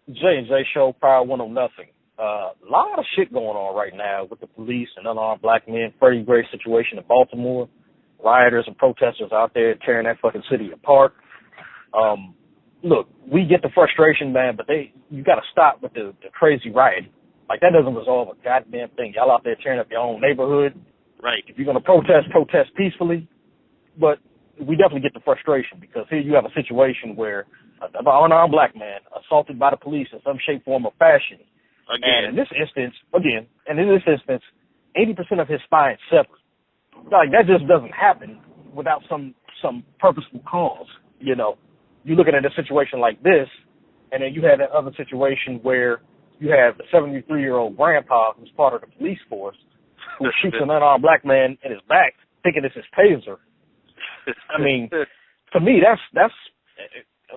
J&J Show, Power 109. A lot of shit going on right now with the police and unarmed black men. Freddie Gray situation in Baltimore. Rioters and protesters out there tearing that fucking city apart. Look, we get the frustration, man, but you got to stop with the crazy rioting. Like, that doesn't resolve a goddamn thing. Y'all out there tearing up your own neighborhood. Right. If you're going to protest peacefully. But we definitely get the frustration because here you have a situation where an unarmed black man assaulted by the police in some shape, form, or fashion. And in this instance, 80% of his spine severed. Like, that just doesn't happen without some purposeful cause, you know. You're looking at a situation like this, and then you have that other situation where you have a 73-year-old grandpa who's part of the police force who shoots an unarmed black man in his back thinking it's his taser. I mean, to me, that's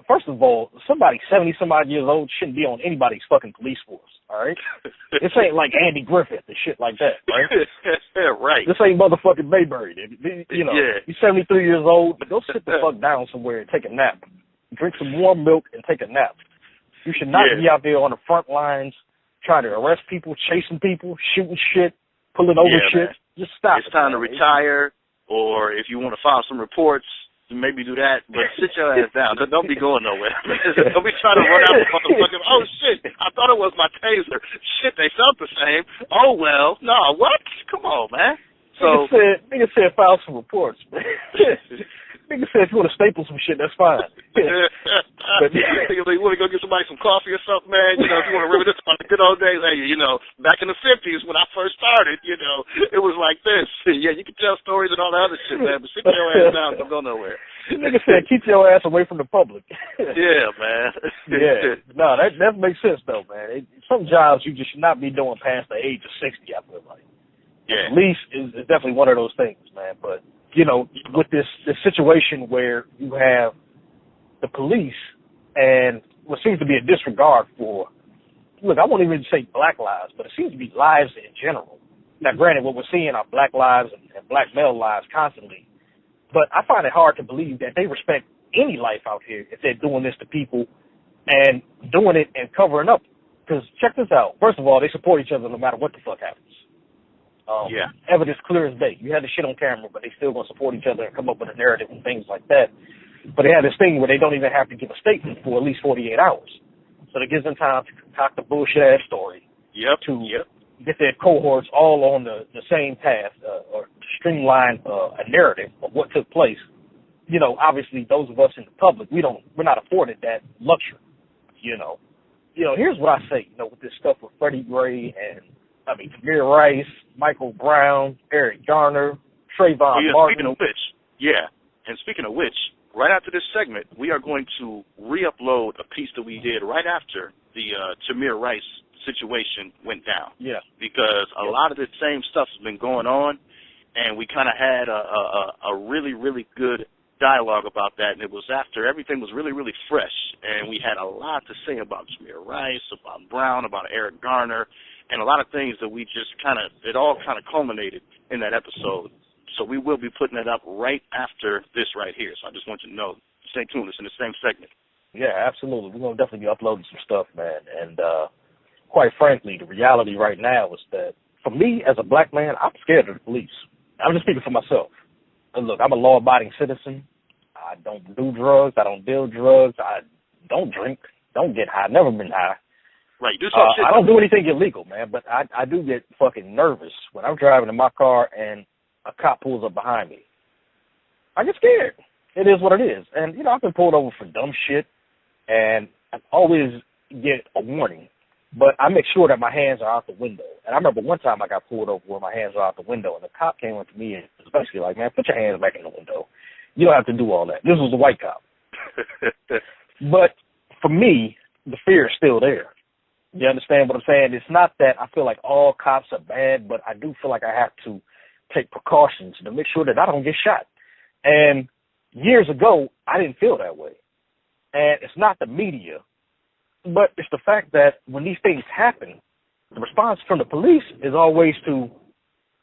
first of all, somebody 70-some-odd years old shouldn't be on anybody's fucking police force, all right? This ain't like Andy Griffith and shit like that, right? Right. This ain't motherfucking Mayberry. You know, You're 73 years old, but go sit the fuck down somewhere and take a nap. Drink some warm milk and take a nap. You should not be out there on the front lines trying to arrest people, chasing people, shooting shit, pulling over shit. Man. Just stop. It's time to retire, or if you want to file some reports, maybe do that, but sit your ass down. Don't be going nowhere. Don't be trying to run out the motherfucking, oh, shit, I thought it was my taser. Shit, they felt the same. Oh, well, no, what? Come on, man. So Nigga said file some reports, man. Nigga said if you want to staple some shit, that's fine. But you want to go get somebody some coffee or something, man? You know, if you want to reminisce on the good old days, hey, you know, back in the 50s when I first started, you know, it was like this. Yeah, you can tell stories and all that other shit, man, but sit your ass down, don't go nowhere. Nigga said keep your ass away from the public. Yeah, man. Yeah. No, that makes sense, though, man. Some jobs you just should not be doing past the age of 60, I feel like. Yeah. At least is definitely one of those things, man, but you know, with this situation where you have the police and what seems to be a disregard for, look, I won't even say black lives, but it seems to be lives in general. Now, granted, what we're seeing are black lives and black male lives constantly, but I find it hard to believe that they respect any life out here if they're doing this to people and doing it and covering up. Because check this out. First of all, they support each other no matter what the fuck happens. Evidence clear as day. You had the shit on camera, but they still gonna support each other and come up with a narrative and things like that. But they have this thing where they don't even have to give a statement for at least 48 hours. So that gives them time to concoct a bullshit ass story. To get their cohorts all on the same path or streamline a narrative of what took place. You know, obviously those of us in the public, we're not afforded that luxury. You know, here's what I say. You know, with this stuff with Freddie Gray and Tamir Rice, Michael Brown, Eric Garner, Trayvon Martin. Speaking of which, right after this segment, we are going to re-upload a piece that we did right after the Tamir Rice situation went down. Yeah. Because a lot of the same stuff has been going on, and we kind of had a really, really good dialogue about that, and it was after everything was really, really fresh, and we had a lot to say about Tamir Rice, about Brown, about Eric Garner, and a lot of things that we just it all culminated in that episode. So we will be putting it up right after this right here. So I just want you to know, stay tuned. It's in the same segment. Yeah, absolutely. We're going to definitely be uploading some stuff, man. And quite frankly, the reality right now is that for me as a black man, I'm scared of the police. I'm just speaking for myself. And look, I'm a law-abiding citizen. I don't do drugs. I don't deal drugs. I don't drink. Don't get high. Never been high. Right. I don't do anything illegal, man, but I do get fucking nervous when I'm driving in my car and a cop pulls up behind me. I get scared. It is what it is. And, you know, I've been pulled over for dumb shit, and I always get a warning, but I make sure that my hands are out the window. And I remember one time I got pulled over where my hands were out the window, and the cop came up to me and was basically like, man, put your hands back in the window. You don't have to do all that. This was a white cop. But for me, the fear is still there. You understand what I'm saying? It's not that I feel like all cops are bad, but I do feel like I have to take precautions to make sure that I don't get shot. And years ago, I didn't feel that way. And it's not the media, but it's the fact that when these things happen, the response from the police is always to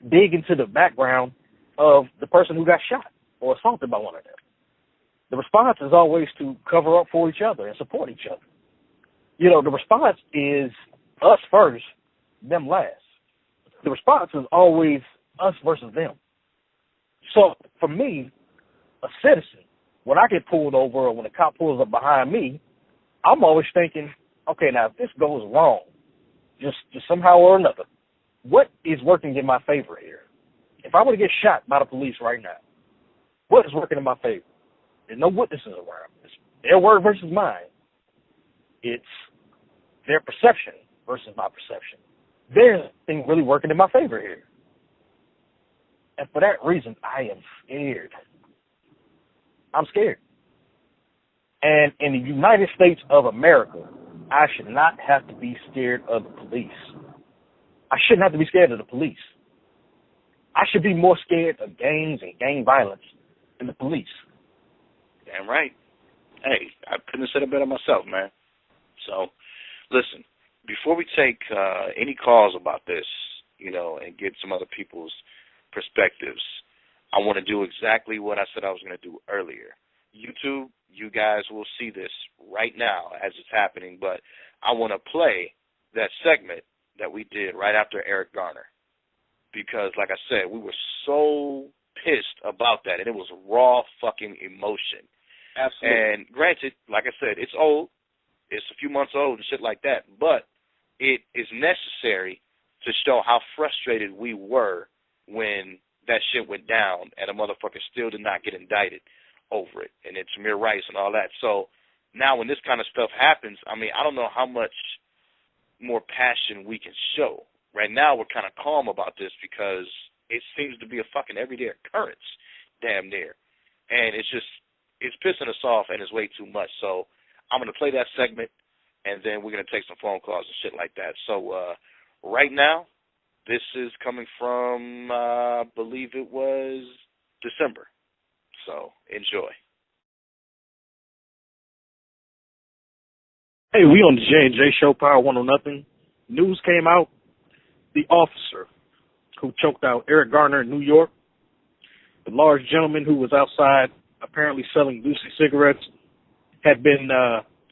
dig into the background of the person who got shot or assaulted by one of them. The response is always to cover up for each other and support each other. You know, the response is us first, them last. The response is always us versus them. So for me, a citizen, when I get pulled over or when a cop pulls up behind me, I'm always thinking, okay, now if this goes wrong, just somehow or another, what is working in my favor here? If I were to get shot by the police right now, what is working in my favor? There's no witnesses around. It's their word versus mine. It's their perception versus my perception. There's things really working in my favor here. And for that reason, I am scared. I'm scared. And in the United States of America, I should not have to be scared of the police. I shouldn't have to be scared of the police. I should be more scared of gangs and gang violence than the police. Damn right. Hey, I couldn't have said it better myself, man. So, listen, before we take any calls about this, you know, and get some other people's perspectives, I want to do exactly what I said I was going to do earlier. YouTube, you guys will see this right now as it's happening, but I want to play that segment that we did right after Eric Garner because, like I said, we were so pissed about that, and it was raw fucking emotion. Absolutely. And granted, like I said, it's old. It's a few months old and shit like that, but it is necessary to show how frustrated we were when that shit went down and a motherfucker still did not get indicted over it, and it's Tamir Rice and all that. So now when this kind of stuff happens, I mean, I don't know how much more passion we can show. Right now we're kind of calm about this because it seems to be a fucking everyday occurrence, damn near. And it's pissing us off and it's way too much. So I'm going to play that segment, and then we're going to take some phone calls and shit like that. So right now, this is coming from, I believe it was December. So enjoy. Hey, we on the J&J Show, Power 100. News came out. The officer who choked out Eric Garner in New York, the large gentleman who was outside apparently selling Lucy cigarettes, had been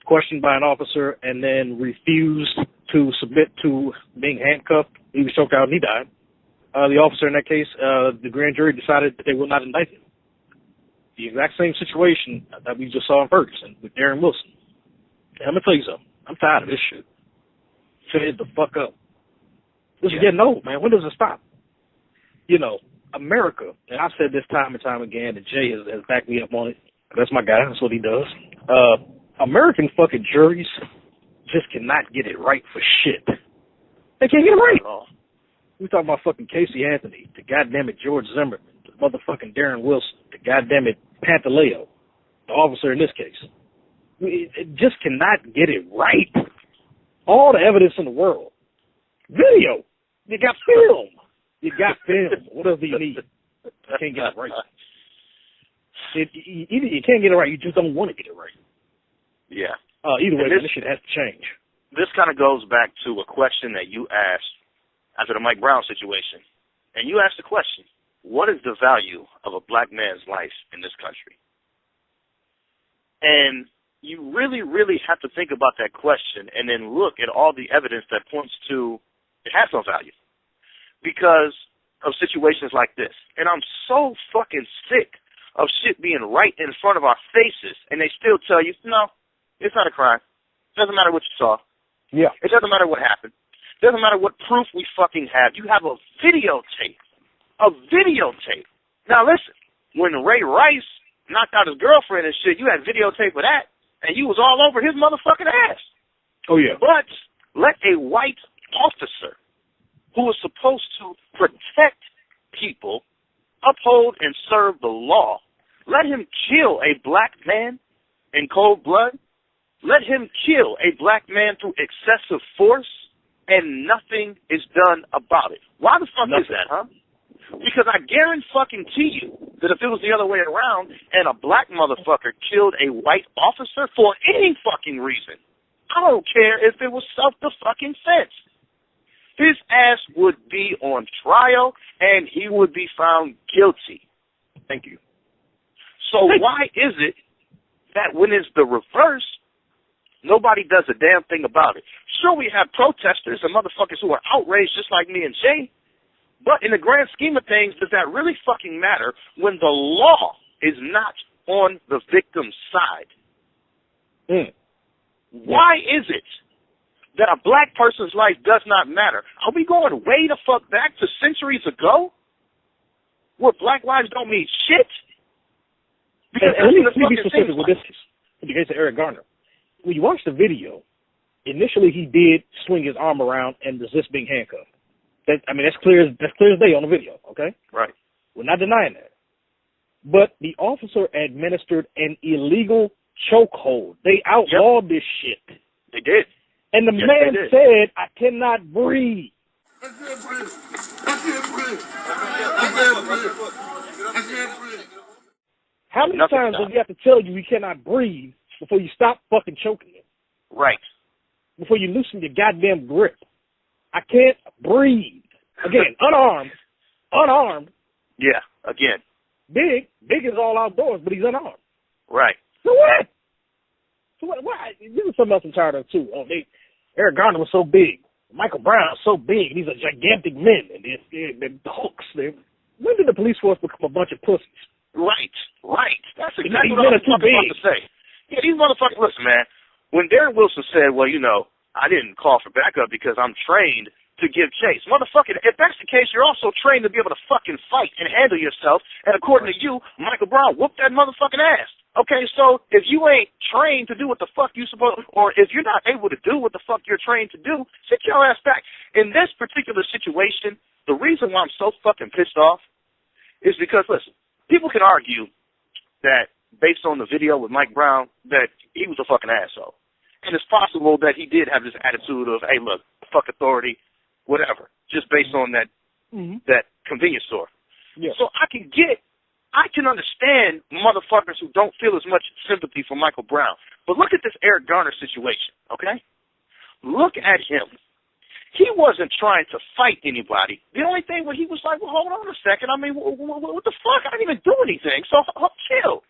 questioned by an officer and then refused to submit to being handcuffed. He was choked out and he died. The officer in that case, the grand jury decided that they will not indict him. The exact same situation that we just saw in Ferguson with Darren Wilson. And I'm going to tell you something. I'm tired of this shit. Fed the fuck up. This is getting old, man. When does it stop? You know, America, and I've said this time and time again, and Jay has backed me up on it. That's my guy. That's what he does. American fucking juries just cannot get it right for shit. They can't get it right. We talking about fucking Casey Anthony, the goddamn it George Zimmerman, the motherfucking Darren Wilson, the goddamn it Pantaleo, the officer in this case. It just cannot get it right. All the evidence in the world. Video. You got film. You got film. What else do you need? You can't get it right. Either you can't get it right, you just don't want to get it right. Yeah. Either way, this shit has to change. This kind of goes back to a question that you asked after the Mike Brown situation. And you asked the question, what is the value of a black man's life in this country? And you really, really have to think about that question and then look at all the evidence that points to it has no value because of situations like this. And I'm so fucking sick of shit being right in front of our faces, and they still tell you, no, it's not a crime. It doesn't matter what you saw. Yeah. It doesn't matter what happened. It doesn't matter what proof we fucking have. You have a videotape. A videotape. Now, listen, when Ray Rice knocked out his girlfriend and shit, you had videotape of that, and you was all over his motherfucking ass. Oh, yeah. But let a white officer who is supposed to protect people, uphold and serve the law, let him kill a black man in cold blood, let him kill a black man through excessive force, and nothing is done about it. Why the fuck is that, huh? Because I guarantee you that if it was the other way around and a black motherfucker killed a white officer for any fucking reason, I don't care if it was self-defense. His ass would be on trial and he would be found guilty. Thank you. So why is it that when it's the reverse, Nobody does a damn thing about it. Sure, we have protesters and motherfuckers who are outraged just like me and Jay, but in the grand scheme of things, does that really fucking matter when the law is not on the victim's side? Why is it that a black person's life does not matter? Are we going way the fuck back to centuries ago where black lives don't mean shit? Because let me be specific with this in the case of Eric Garner. When you watch the video, initially he did swing his arm around and resist being handcuffed. That's clear as day on the video, okay? Right. We're not denying that. But the officer administered an illegal chokehold. They outlawed this shit. They did. And the man said, I cannot breathe. I can't breathe. I can't breathe. I can't breathe. I can't breathe. How many times does he have to tell you he cannot breathe before you stop fucking choking him? Right. Before you loosen your goddamn grip. I can't breathe. Again, unarmed. Yeah, again. Big is all outdoors, but he's unarmed. Right. So what? This is something else I'm tired of, too. Eric Garner was so big. Michael Brown is so big. These are gigantic men. And they're hulks. When did the police force become a bunch of pussies? Right. That's exactly what I was about to say. Yeah, these motherfuckers, listen, man, when Darren Wilson said, well, I didn't call for backup because I'm trained to give chase. Motherfucker, if that's the case, you're also trained to be able to fucking fight and handle yourself. And according to you, Michael Brown whooped that motherfucking ass. Okay, so if you ain't trained to do what the fuck you supposed, or if you're not able to do what the fuck you're trained to do, sit your ass back. In this particular situation, the reason why I'm so fucking pissed off is because, listen, people can argue that based on the video with Mike Brown, that he was a fucking asshole. And it's possible that he did have this attitude of, hey, look, fuck authority, whatever, just based on that convenience store. Yeah. So I can understand motherfuckers who don't feel as much sympathy for Michael Brown. But look at this Eric Garner situation, okay? Look at him. He wasn't trying to fight anybody. The only thing where he was like, well, hold on a second. I mean, what the fuck? I didn't even do anything. So chill.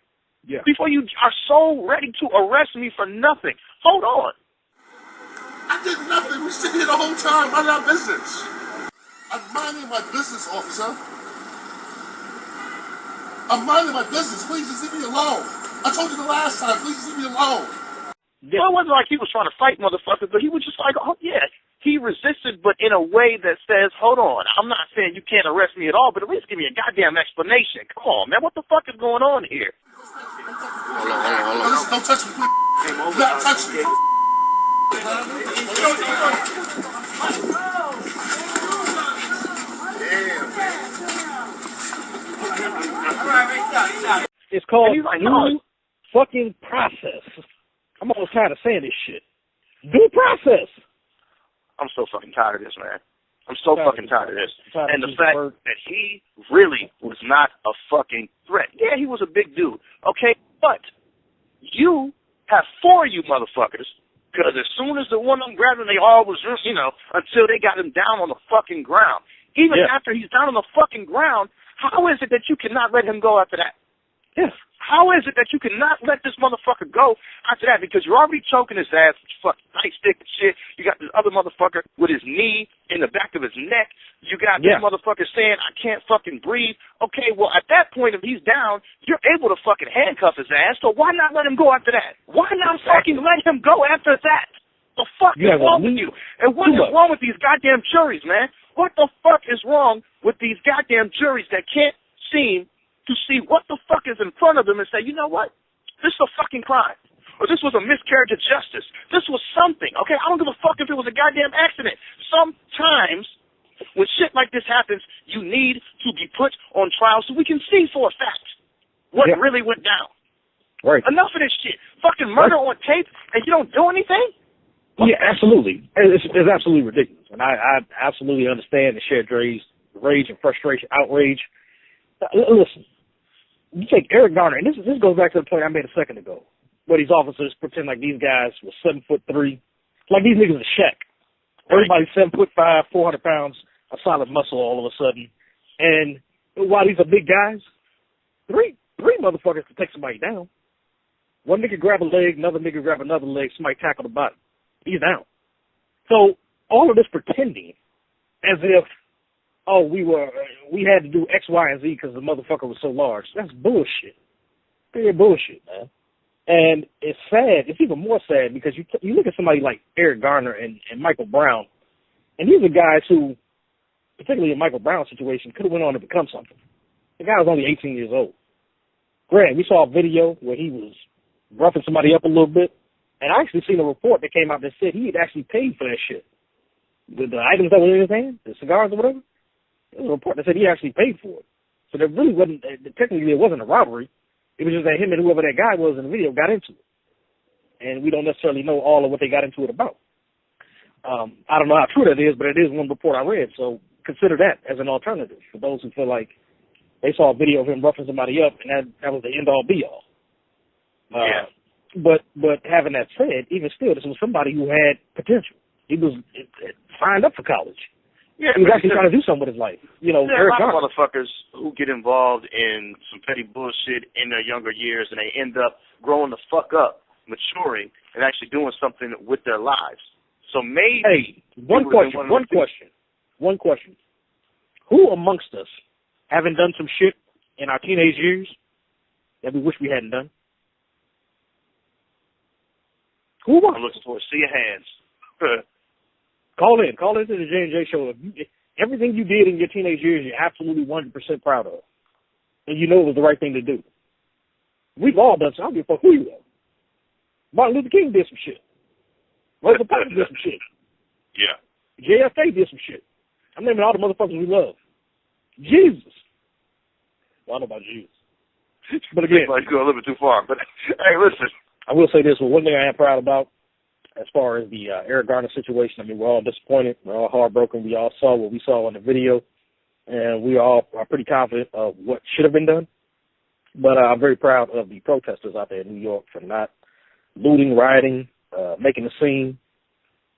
Yeah. Before you are so ready to arrest me for nothing. Hold on. I did nothing. We sit here the whole time, minding our business. I'm minding my business, officer. I'm minding my business. Please just leave me alone. I told you the last time. Please just leave me alone. Yeah. Well, it wasn't like he was trying to fight motherfuckers, but he was just like, oh, yeah. He resisted, but in a way that says, hold on, I'm not saying you can't arrest me at all, but at least give me a goddamn explanation. Come on, man. What the fuck is going on here? Hold on. Don't touch me, please. Do not touch me. It's called due fucking process. I'm almost tired of saying this shit. Due process. I'm so fucking tired of this, man. I'm so fucking tired of this. And the fact that he really was not a fucking threat. Yeah, he was a big dude, okay? But you have four of you motherfuckers, because as soon as the one of them grabbed him, they all was, until they got him down on the fucking ground. Even after he's down on the fucking ground, how is it that you cannot let him go after that? Yes. How is it that you cannot let this motherfucker go after that? Because you're already choking his ass with fucking nightstick and shit. You got this other motherfucker with his knee in the back of his neck. You got this motherfucker saying, I can't fucking breathe. Okay, well, at that point, if he's down, you're able to fucking handcuff his ass, so why not let him go after that? Why not fucking let him go after that? The fuck is wrong with you? And what is wrong with these goddamn juries, man? What the fuck is wrong with these goddamn juries that can't seem to see what the fuck is in front of them and say, you know what? This is a fucking crime. Or this was a miscarriage of justice. This was something, okay? I don't give a fuck if it was a goddamn accident. Sometimes when shit like this happens, you need to be put on trial so we can see for a fact what really went down. Right. Enough of this shit. Fucking murder on tape and you don't do anything? Yeah, absolutely. It's absolutely ridiculous. And I absolutely understand and share Dre's rage and frustration, outrage. Listen. You take Eric Garner, and this goes back to the point I made a second ago, where these officers pretend like these guys were 7'3", like these niggas are Shaq. Everybody's 7'5", 400 pounds, a solid muscle all of a sudden, and while these are big guys, three motherfuckers can take somebody down. One nigga grab a leg, another nigga grab another leg, somebody tackle the bottom. He's down. So all of this pretending as if, oh, we had to do X, Y, and Z because the motherfucker was so large. That's bullshit. Pure bullshit, man. And it's sad. It's even more sad because you look at somebody like Eric Garner and Michael Brown, and these are guys who, particularly in Michael Brown's situation, could have went on to become something. The guy was only 18 years old. Granted, we saw a video where he was roughing somebody up a little bit, and I actually seen a report that came out that said he had actually paid for that shit. The items that were in his hand, the cigars or whatever, there was a report that said he actually paid for it. So there really wasn't, technically it wasn't a robbery. It was just that him and whoever that guy was in the video got into it. And we don't necessarily know all of what they got into it about. I don't know how true that is, but it is one report I read, so consider that as an alternative for those who feel like they saw a video of him roughing somebody up and that was the end-all, be-all. Yeah. But having that said, even still, this was somebody who had potential. He was signed up for college. Yeah, he was actually trying to do something with his life. You know, there are Eric a lot Garner. of motherfuckers who get involved in some petty bullshit in their younger years, and they end up growing the fuck up, maturing, and actually doing something with their lives. So maybe... Hey, one question. Who amongst us haven't done some shit in our teenage years that we wish we hadn't done? Who amongst us? I'm looking forward to see your hands. Call in to the J&J show. Everything you did in your teenage years, you're absolutely 100% proud of. And you know it was the right thing to do. We've all done something. I don't give a fuck who you are. Martin Luther King did some shit. Rosa Parks did some shit. Yeah. JFK did some shit. I'm naming all the motherfuckers we love. Jesus. Well, I don't know about Jesus. But again. Like, go a little bit too far. But, hey, listen. I will say this. Well, one thing I am proud about, as far as the Eric Garner situation, I mean, we're all disappointed. We're all heartbroken. We all saw what we saw in the video, and we all are pretty confident of what should have been done. But I'm very proud of the protesters out there in New York for not looting, rioting, making a scene,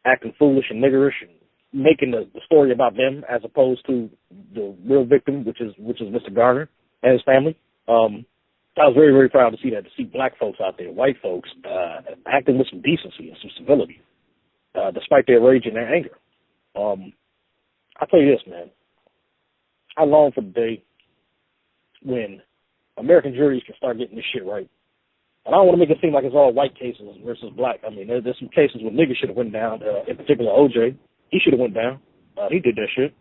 acting foolish and niggerish, and making the story about them as opposed to the real victim, which is Mr. Garner and his family. I was very, very proud to see that, to see black folks out there, white folks, acting with some decency and some civility, despite their rage and their anger. I'll tell you this, man. I long for the day when American juries can start getting this shit right. And I don't want to make it seem like it's all white cases versus black. I mean, there's some cases where niggas should have went down, in particular OJ. He should have went down. He did that shit.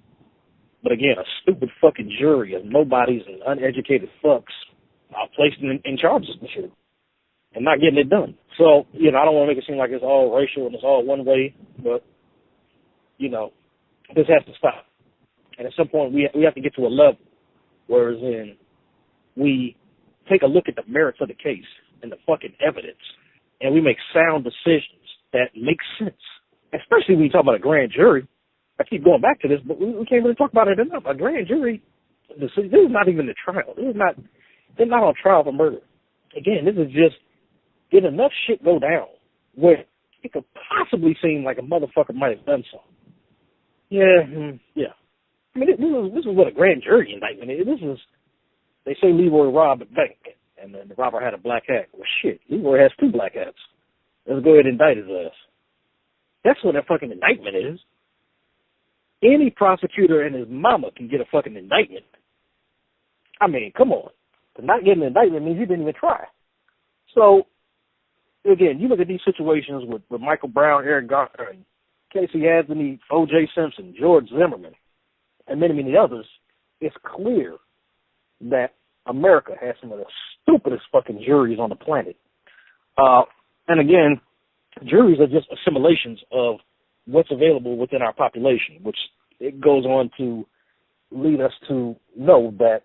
But again, a stupid fucking jury of nobodies and uneducated fucks placed in charges and shit and not getting it done. So, you know, I don't want to make it seem like it's all racial and it's all one way, but, you know, this has to stop. And at some point we have to get to a level whereas in we take a look at the merits of the case and the fucking evidence and we make sound decisions that make sense, especially when you talk about a grand jury. I keep going back to this, but we can't really talk about it enough. A grand jury, this is not even the trial. They're not on trial for murder. Again, this is just did enough shit go down where it could possibly seem like a motherfucker might have done something. Yeah. I mean, this is what a grand jury indictment is. They say Leroy robbed a bank, and then the robber had a black hat. Well, shit, Leroy has 2 black hats. Let's go ahead and indict his ass. That's what a fucking indictment is. Any prosecutor and his mama can get a fucking indictment. I mean, come on. Not getting an indictment means you didn't even try. So, again, you look at these situations with Michael Brown, Eric Garner, and Casey Anthony, O.J. Simpson, George Zimmerman, and many, many others, it's clear that America has some of the stupidest fucking juries on the planet. And again, juries are just assimilations of what's available within our population, which it goes on to lead us to know that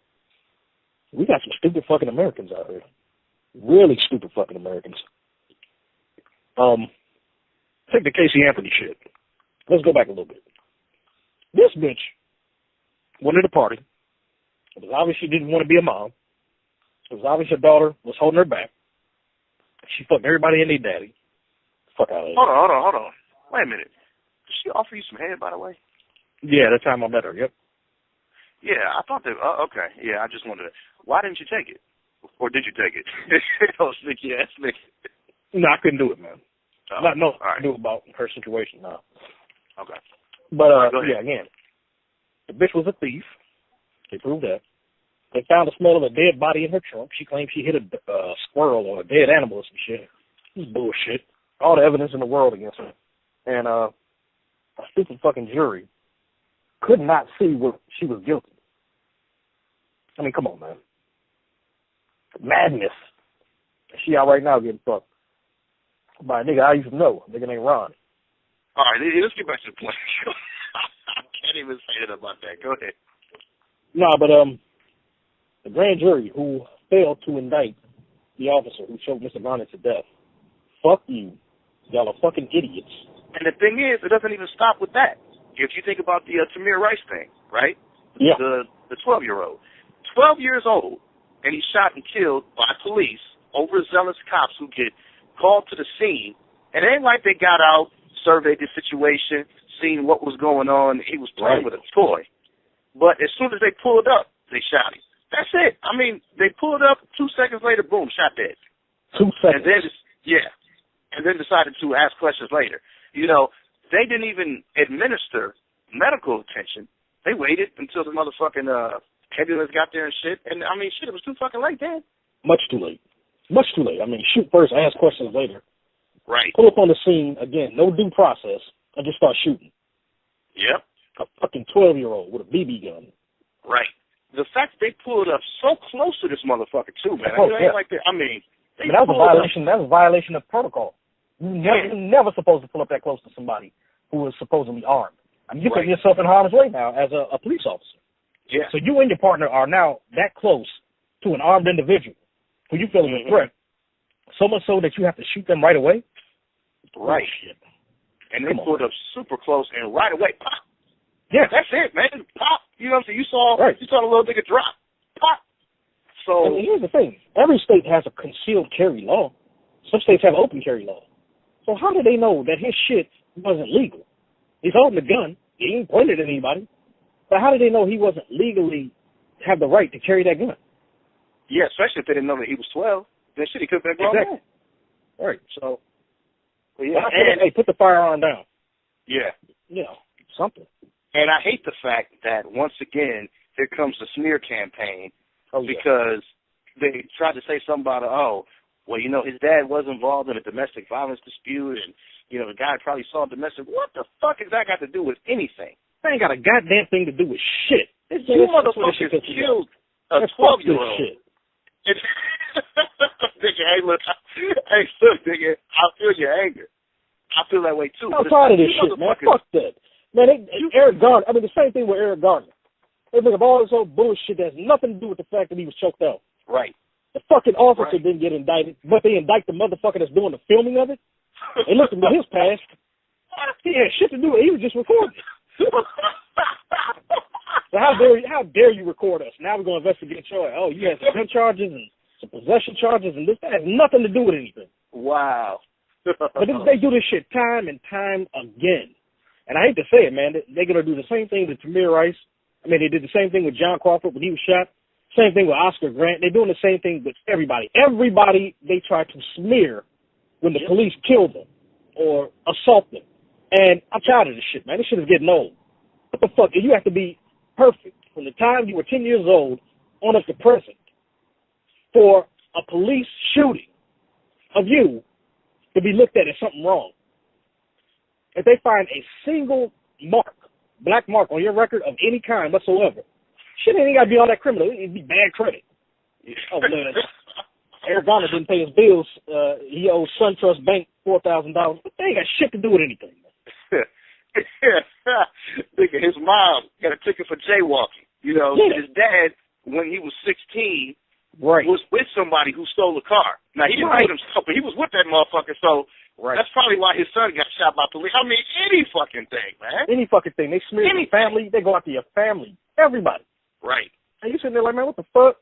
we got some stupid fucking Americans out here. Really stupid fucking Americans. Take the Casey Anthony shit. Let's go back a little bit. This bitch went to the party. It was obvious she didn't want to be a mom. It was obvious her daughter was holding her back. She fucked everybody and their daddy. Fuck out of here. Hold on. Wait a minute. Did she offer you some head, by the way? Yeah, that time I met her, yep. Yeah, I thought that, okay. Yeah, I just wondered, why didn't you take it? Or did you take it? Oh, sneaky ass nigga. No, I couldn't do it, man. Oh, Not no right. I knew about her situation, no. Okay. But yeah, again, the bitch was a thief. They proved that. They found the smell of a dead body in her trunk. She claimed she hit a squirrel or a dead animal or some shit. This is bullshit. All the evidence in the world against her. And a stupid fucking jury could not see what she was guilty. I mean, come on, man. Madness. She out right now getting fucked by a nigga I used to know. A nigga named Ron. All right, let's get back to the point. I can't even say that about that. Go ahead. No, but the grand jury who failed to indict the officer who choked Mr. Garner to death. Fuck you. Y'all are fucking idiots. And the thing is, it doesn't even stop with that. If you think about the Tamir Rice thing, right? Yeah. The 12-year-old. 12 years old, and he's shot and killed by police, overzealous cops who get called to the scene. And it ain't like they got out, surveyed the situation, seen what was going on. He was playing with a toy. But as soon as they pulled up, they shot him. That's it. I mean, they pulled up, 2 seconds later, boom, shot dead. 2 seconds. And then, and then decided to ask questions later. You know, they didn't even administer medical attention. They waited until the motherfucking ambulance got there and shit. And, I mean, shit, it was too fucking late, man. Much too late. Much too late. I mean, shoot first, ask questions later. Right. Pull up on the scene, again, no due process, and just start shooting. Yep. A fucking 12-year-old with a BB gun. Right. The fact that they pulled up so close to this motherfucker, too, man. Oh, I mean, that was a violation. That was a violation of protocol. You're never supposed to pull up that close to somebody who is supposedly armed. I mean, you're putting yourself in harm's way now as a police officer. Yeah. So you and your partner are now that close to an armed individual who you feel is a threat, so much so that you have to shoot them right away? Right. Shit. And they pulled up super close and right away, pop. Yeah. That's it, man. Pop. You know what I'm saying? You saw the little nigga drop. Pop. So. I mean, here's the thing. Every state has a concealed carry law. Some states have open carry law. So how did they know that his shit wasn't legal? He's holding a gun. He ain't pointed at anybody. But how did they know he wasn't legally have the right to carry that gun? Yeah, especially if they didn't know that he was 12. Then shit, he could have been grown man. Right. So, yeah. Hey, put the firearm down. Yeah. You know, something. And I hate the fact that, once again, here comes the smear campaign because they tried to say something about, well, you know, his dad was involved in a domestic violence dispute and, you know, the guy probably saw domestic. What the fuck has that got to do with anything? That ain't got a goddamn thing to do with shit. You motherfuckers killed a 12-year-old. Shit. Nigga, look, nigga, I feel your anger. I feel that way, too. I'm tired of this shit, man. Fuck that. Man, Eric Garner, I mean, the same thing with Eric Garner. They think of all this old bullshit that has nothing to do with the fact that he was choked out. Right. The fucking officer didn't get indicted, but they indict the motherfucker that's doing the filming of it. They looked at his past. He had shit to do with it. He was just recording. So how dare you record us? Now we're going to investigate your, you had some gun charges and some possession charges and this. That has nothing to do with anything. Wow. But they do this shit time and time again. And I hate to say it, man. They're going to do the same thing to Tamir Rice. I mean, they did the same thing with John Crawford when he was shot. Same thing with Oscar Grant. They're doing the same thing with everybody. Everybody they try to smear when the police kill them or assault them. And I'm tired of this shit, man. This shit is getting old. What the fuck? You have to be perfect from the time you were 10 years old on up to present for a police shooting of you to be looked at as something wrong. If they find a single mark, black mark on your record of any kind whatsoever, shit ain't got to be all that criminal. It'd be bad credit. Oh, man. Eric Garner didn't pay his bills. He owes SunTrust Bank $4,000. But they ain't got shit to do with anything. His mom got a ticket for jaywalking. You know, his dad, when he was 16, was with somebody who stole a car. Now, he didn't do it himself, but he was with that motherfucker, so that's probably why his son got shot by police. I mean, any fucking thing, man. Any fucking thing. They smear your family. They go after your family. Everybody. Right. And you sitting there like, man, what the fuck?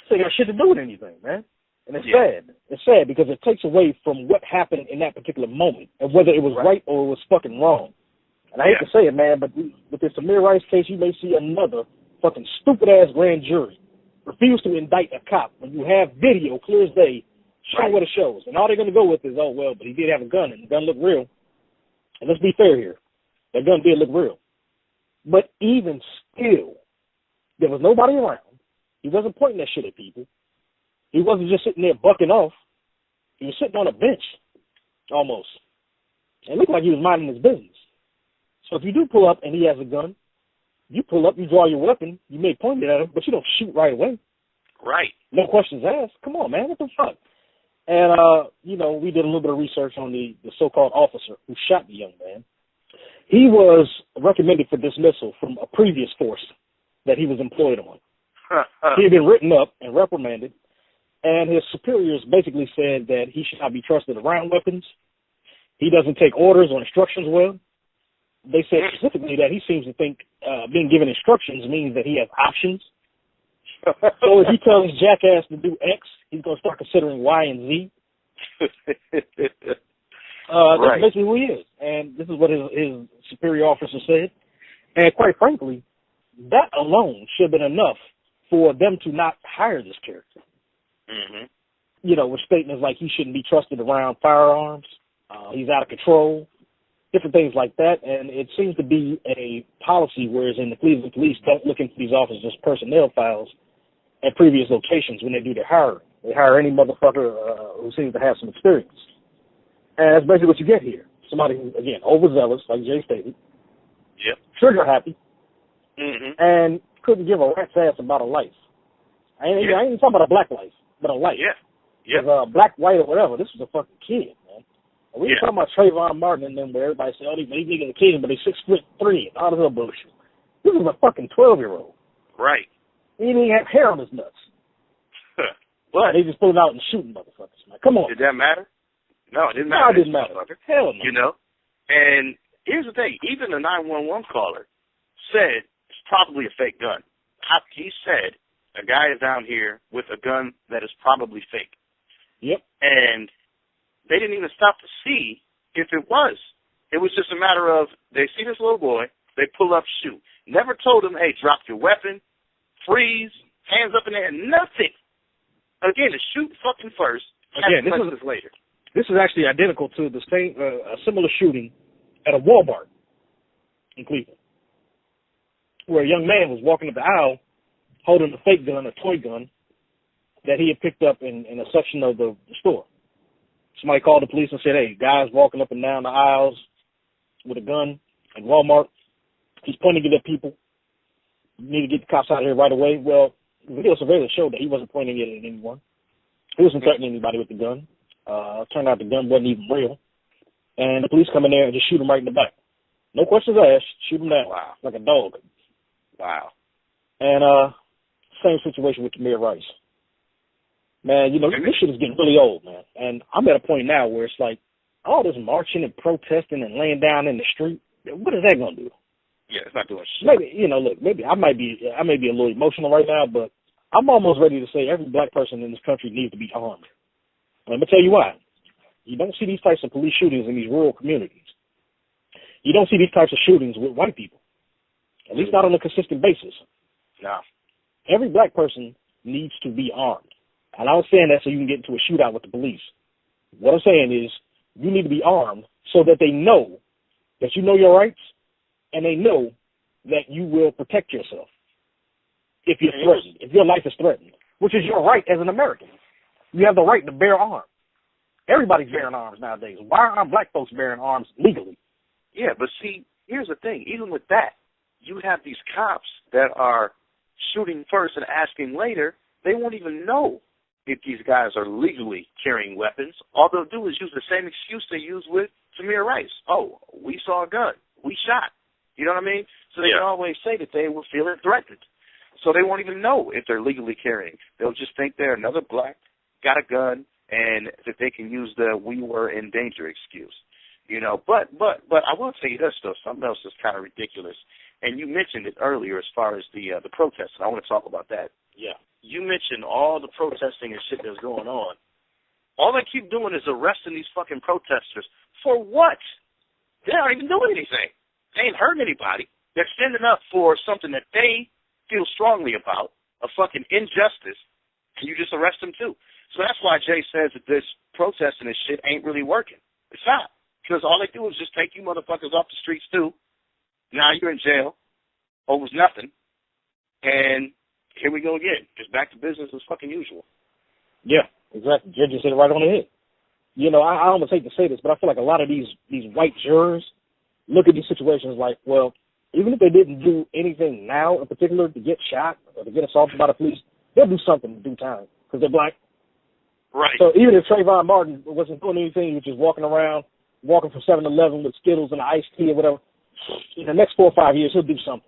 This ain't got shit to do with anything, man. And it's sad. It's sad because it takes away from what happened in that particular moment and whether it was right or it was fucking wrong. And I hate to say it, man, but with this Tamir Rice case, you may see another fucking stupid-ass grand jury refuse to indict a cop when you have video clear as day showing what it shows. And all they're going to go with is, oh, well, but he did have a gun, and the gun looked real. And let's be fair here. That gun did look real. But even still, there was nobody around. He wasn't pointing that shit at people. He wasn't just sitting there bucking off. He was sitting on a bench, almost. It looked like he was minding his business. So if you do pull up and he has a gun, you pull up, you draw your weapon, you may point it at him, but you don't shoot right away. Right. No questions asked. Come on, man, what the fuck? And, we did a little bit of research on the so-called officer who shot the young man. He was recommended for dismissal from a previous force that he was employed on. He had been written up and reprimanded, and his superiors basically said that he should not be trusted around weapons. He doesn't take orders or instructions well. They said specifically that he seems to think being given instructions means that he has options. So if he tells his jackass to do X, he's going to start considering Y and Z. That's basically who he is. And this is what his superior officer said. And quite frankly, that alone should have been enough for them to not hire this character. Mm-hmm. With statements like he shouldn't be trusted around firearms, he's out of control, different things like that. And it seems to be a policy, whereas in the Cleveland police don't look into these officers' personnel files at previous locations when they do their hiring. They hire any motherfucker who seems to have some experience. And that's basically what you get here. Somebody who, again, overzealous, like Jay stated. Yep. Trigger happy. Mm-hmm. And couldn't give a rat's ass about a life. I ain't even talking about a black life, but a life. Yeah. Yeah. Black, white, or whatever. This was a fucking kid, man. And we ain't talking about Trayvon Martin and them where everybody say, oh, these niggas are kids, but they 6'3" and all this other bullshit. This was a fucking 12-year-old. Right. He didn't even have hair on his nuts. But they just pulling out and shooting motherfuckers, man. Come on. Did that matter? No, it didn't matter. No, it didn't matter. Hell no. And here's the thing. Even the 911 caller said it's probably a fake gun. He said a guy is down here with a gun that is probably fake. Yep. And they didn't even stop to see if it was. It was just a matter of they see this little boy, they pull up, shoot. Never told him, hey, drop your weapon, freeze, hands up in the air, nothing. Again, to shoot fucking first, again, this later. This is actually identical to the same, a similar shooting at a Walmart in Cleveland, where a young man was walking up the aisle holding a fake gun, a toy gun, that he had picked up in a section of the store. Somebody called the police and said, hey, guy's walking up and down the aisles with a gun at Walmart. He's pointing it at people. You need to get the cops out of here right away. Well, the video surveillance showed that he wasn't pointing it at anyone. He wasn't threatening anybody with the gun. Turned out the gun wasn't even real. And the police come in there and just shoot him right in the back. No questions asked. Shoot him down. Wow. Like a dog. Wow. And same situation with Tamir Rice. Man, this shit is getting really old, man. And I'm at a point now where it's like all this marching and protesting and laying down in the street, what is that going to do? Yeah, it's not doing shit. Maybe, look, maybe I may be a little emotional right now, but I'm almost ready to say every black person in this country needs to be armed. Let me tell you why. You don't see these types of police shootings in these rural communities. You don't see these types of shootings with white people, at least not on a consistent basis. No. Every black person needs to be armed. And I'm saying that so you can get into a shootout with the police. What I'm saying is you need to be armed so that they know that you know your rights and they know that you will protect yourself if you're threatened, if your life is threatened, which is your right as an American. You have the right to bear arms. Everybody's bearing arms nowadays. Why aren't black folks bearing arms legally? Yeah, but see, here's the thing. Even with that, you have these cops that are shooting first and asking later. They won't even know if these guys are legally carrying weapons. All they'll do is use the same excuse they use with Tamir Rice. Oh, we saw a gun. We shot. You know what I mean? So they can always say that they were feeling threatened. So they won't even know if they're legally carrying. They'll just think they're another black, got a gun, and that they can use the we were in danger excuse. But I will tell you this, though. Something else is kind of ridiculous. And you mentioned it earlier as far as the protests. I want to talk about that. Yeah. You mentioned all the protesting and shit that's going on. All they keep doing is arresting these fucking protesters. For what? They aren't even doing anything. They ain't hurting anybody. They're standing up for something that they feel strongly about, a fucking injustice, and you just arrest them too. So that's why Jay says that this protesting and shit ain't really working. It's not. Because all they do is just take you motherfuckers off the streets too. Now you're in jail over nothing. And here we go again. Just back to business as fucking usual. Yeah, exactly. Judge just hit it right on the head. You know, I almost hate to say this, but I feel like a lot of these white jurors look at these situations like, well, even if they didn't do anything now in particular to get shot or to get assaulted by the police, they'll do something in due time because they're black. Right. So even if Trayvon Martin wasn't doing anything, he was just walking from 7-Eleven with Skittles and iced tea or whatever, in the next 4 or 5 years, he'll do something.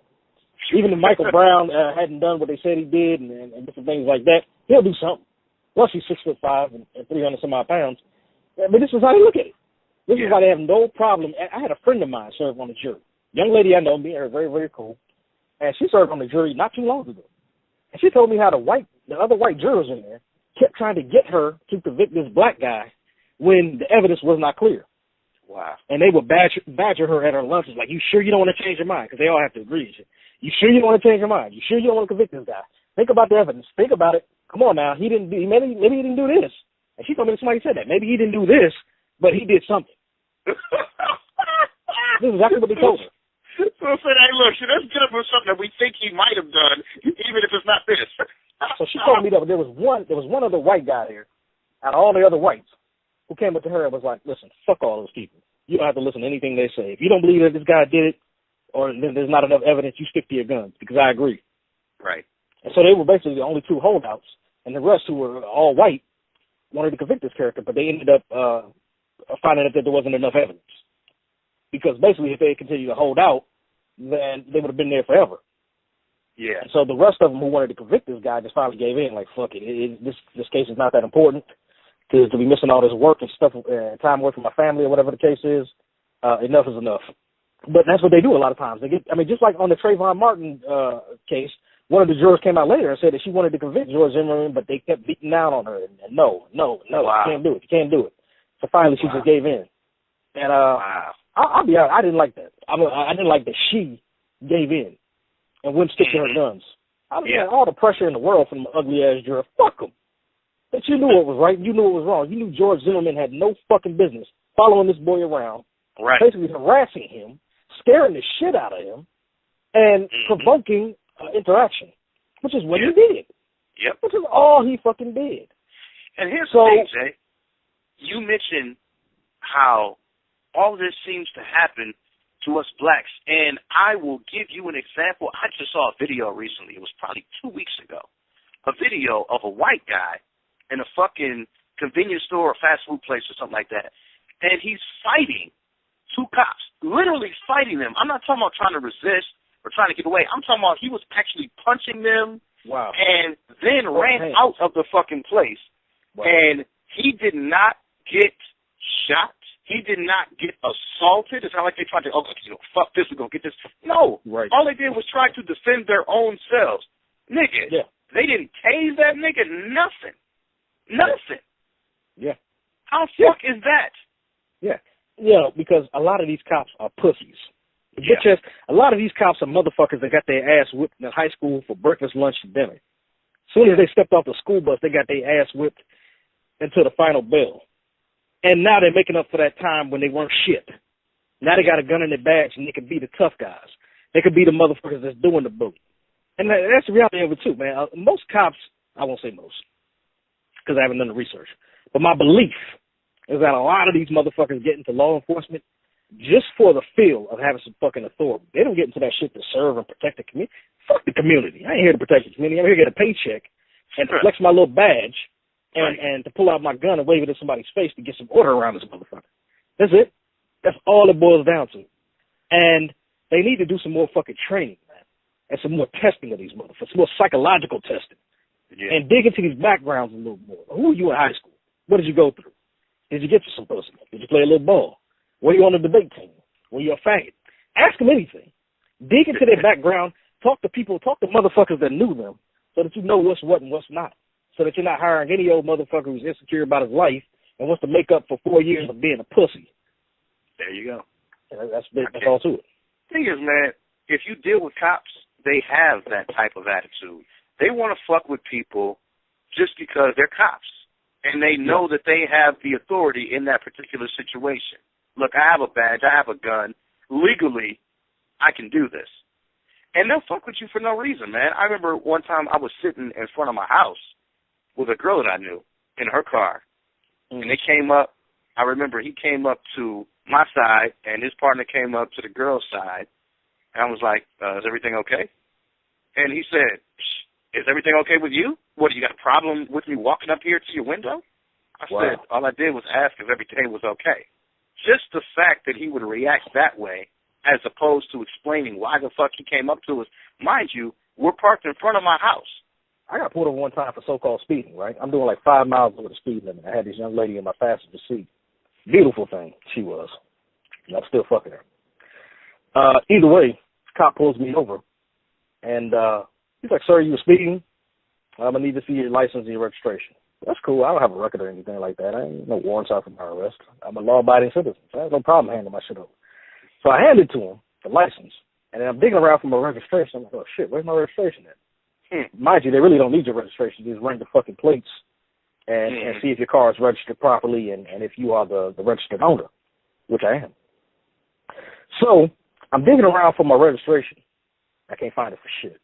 Even if Michael Brown hadn't done what they said he did and different things like that, he'll do something. Plus, he's 6'5" and 300 some odd pounds. But this is how they look at it. This is why they have no problem. I had a friend of mine serve on the jury. Young lady I know, me and her, very, very cool. And she served on the jury not too long ago. And she told me how the other white jurors in there kept trying to get her to convict this black guy when the evidence was not clear. Wow. And they would badger her at her lunches, like, you sure you don't want to change your mind? Because they all have to agree. You sure you don't want to change your mind? You sure you don't want to convict this guy? Think about the evidence. Think about it. Come on now. Maybe he didn't do this. And she told me somebody said that. Maybe he didn't do this, but he did something. This is exactly what they told her. So I said, hey, look, let's get him for something that we think he might have done, even if it's not this. So she told me that there was one other white guy there, out of all the other whites, who came up to her and was like, listen, fuck all those people. You don't have to listen to anything they say. If you don't believe that this guy did it, or there's not enough evidence, you stick to your guns, because I agree. Right. And so they were basically the only two holdouts, and the rest, who were all white, wanted to convict this character, but they ended up finding out that there wasn't enough evidence. Because basically, if they had continued to hold out, then they would have been there forever. Yeah. And so the rest of them who wanted to convict this guy just finally gave in, like, fuck it. This case is not that important to be missing all this work and stuff, time away from my family or whatever the case is. Enough is enough. But that's what they do a lot of times. Just like on the Trayvon Martin case, one of the jurors came out later and said that she wanted to convict George Zimmerman, but they kept beating down on her. And no, wow. You can't do it. So finally she just gave in. And I'll be honest, I didn't like that. I didn't like that she gave in and wouldn't stick to her guns. I had all the pressure in the world from the ugly-ass juror. Fuck them. But you knew what was right. You knew what was wrong. You knew George Zimmerman had no fucking business following this boy around, basically harassing him, scaring the shit out of him, and provoking interaction, which is what he did. Yep. Which is all he fucking did. And here's the thing, Jay. You mentioned how all this seems to happen to us blacks, and I will give you an example. I just saw a video recently. It was probably 2 weeks ago. A video of a white guy in a fucking convenience store or fast food place or something like that, and he's fighting two cops, literally fighting them. I'm not talking about trying to resist or trying to get away. I'm talking about he was actually punching them and then ran out of the fucking place. Wow. And he did not get shot. He did not get assaulted. It's not like they tried to, fuck this, we're going to get this. No. Right. All they did was try to defend their own selves. Nigga, they didn't tase that nigga, nothing. Nothing. Yeah. How fuck is that? Yeah. Because a lot of these cops are pussies. Because a lot of these cops are motherfuckers that got their ass whipped in high school for breakfast, lunch, and dinner. As soon as they stepped off the school bus, they got their ass whipped until the final bell. And now they're making up for that time when they weren't shit. Now they got a gun in their badge, and they could be the tough guys. They could be the motherfuckers that's doing the bullying. And that's the reality of it, too, man. Most cops, I won't say most, because I haven't done the research, but my belief is that a lot of these motherfuckers get into law enforcement just for the feel of having some fucking authority. They don't get into that shit to serve and protect the community. Fuck the community. I ain't here to protect the community. I'm here to get a paycheck and to flex my little badge and to pull out my gun and wave it in somebody's face to get some order around this motherfucker. That's it. That's all it boils down to. And they need to do some more fucking training, man, and some more testing of these motherfuckers, some more psychological testing. Yeah. And dig into these backgrounds a little more. Who were you in high school? What did you go through? Did you get you some pussy? Did you play a little ball? Were you on the debate team? Were you a faggot? Ask them anything. Dig into their background. Talk to people. Talk to motherfuckers that knew them so that you know what's what and what's not. So that you're not hiring any old motherfucker who's insecure about his life and wants to make up for 4 years of being a pussy. There you go. That's all to it. Thing is, man, if you deal with cops, they have that type of attitude. they want to fuck with people just because they're cops. And they know that they have the authority in that particular situation. Look, I have a badge, I have a gun. Legally, I can do this. And they'll fuck with you for no reason, man. I remember one time I was sitting in front of my house with a girl that I knew in her car. And they came up. I remember he came up to my side, and his partner came up to the girl's side. And I was like, is everything okay? And he said, is everything okay with you? What, you got a problem with me walking up here to your window? I said, all I did was ask if everything was okay. Just the fact that he would react that way, as opposed to explaining why the fuck he came up to us. Mind you, we're parked in front of my house. I got pulled over one time for so-called speeding, right? I'm doing like 5 miles over the speed limit. I had this young lady in my passenger seat. Beautiful thing she was. And I'm still fucking her. Either way, the cop pulls me over. And he's like, sir, you were speeding? I'm going to need to see your license and your registration. That's cool. I don't have a record or anything like that. I ain't no warrants out for my arrest. I'm a law-abiding citizen. So I have no problem handing my shit over. So I handed to him the license. And then I'm digging around for my registration. I'm like, oh, shit, where's my registration at? Mind you, they really don't need your registration. You just ring the fucking plates and see if your car is registered properly and if you are the registered owner, which I am. So I'm digging around for my registration. I can't find it for shit.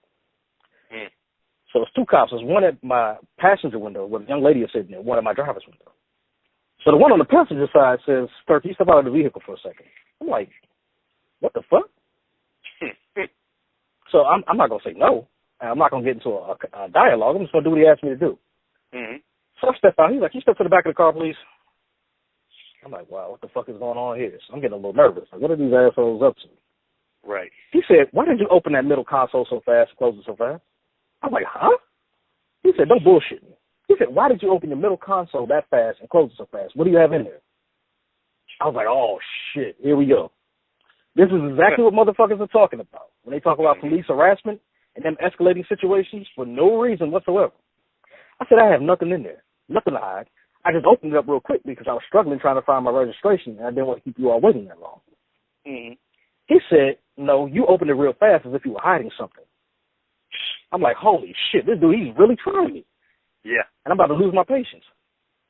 So it's 2 cops. There's one at my passenger window where the young lady is sitting there, one at my driver's window. So the one on the passenger side says, sir, can you step out of the vehicle for a second? I'm like, what the fuck? So I'm not going to say no. I'm not going to get into a dialogue. I'm just going to do what he asked me to do. So I step out. He's like, can you step to the back of the car, please? I'm like, wow, what the fuck is going on here? So I'm getting a little nervous. Like, what are these assholes up to? Right. He said, why did you open that middle console so fast and close it so fast? I'm like, huh? He said, don't bullshit me. He said, why did you open your middle console that fast and close it so fast? What do you have in there? I was like, oh, shit, here we go. This is exactly what motherfuckers are talking about when they talk about police harassment and them escalating situations for no reason whatsoever. I said, I have nothing in there, nothing to hide. I just opened it up real quick because I was struggling trying to find my registration, and I didn't want to keep you all waiting that long. He said, no, you opened it real fast as if you were hiding something. I'm like, holy shit, this dude, he's really trying me. Yeah. And I'm about to lose my patience.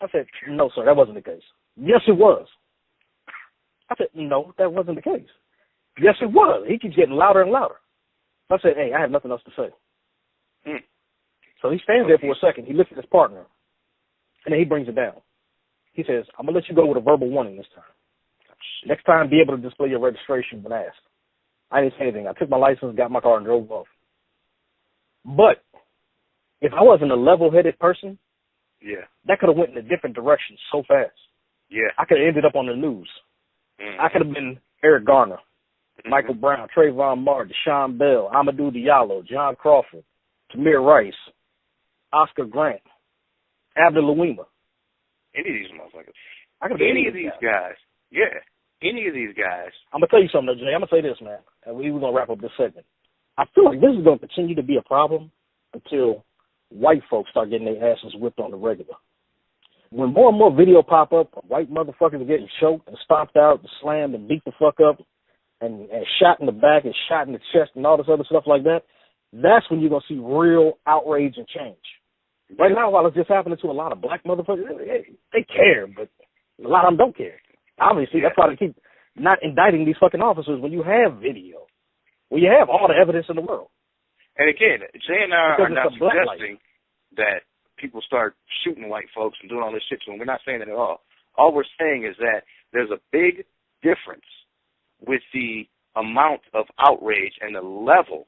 I said, no, sir, that wasn't the case. Yes, it was. I said, no, that wasn't the case. Yes, it was. He keeps getting louder and louder. I said, hey, I have nothing else to say. So he stands there for a second. He looks at his partner, and then he brings it down. He says, I'm going to let you go with a verbal warning this time. Next time, be able to display your registration when asked. I didn't say anything. I took my license, got my car, and drove off. But if I wasn't a level-headed person, that could have went in a different direction so fast. I could have ended up on the news. I could have been Eric Garner, Michael Brown, Trayvon Martin, Deshaun Bell, Amadou Diallo, John Crawford, Tamir Rice, Oscar Grant, Abdul Louima. Any of these motherfuckers. Any of these guys. Yeah. Any of these guys. I'm going to tell you something, Jay. I'm going to say this, man. And we're going to wrap up this segment. I feel like this is going to continue to be a problem until white folks start getting their asses whipped on the regular. When more and more video pop up of white motherfuckers are getting choked and stomped out and slammed and beat the fuck up and shot in the back and shot in the chest and all this other stuff like that, that's when you're going to see real outrage and change. Right now, while it's just happening to a lot of black motherfuckers, they care, but a lot of them don't care. Obviously, that's why they keep not indicting these fucking officers when you have video, when you have all the evidence in the world. And again, Jay and I are not suggesting that people start shooting white folks and doing all this shit to them. We're not saying that at all. All we're saying is that there's a big difference with the amount of outrage and the level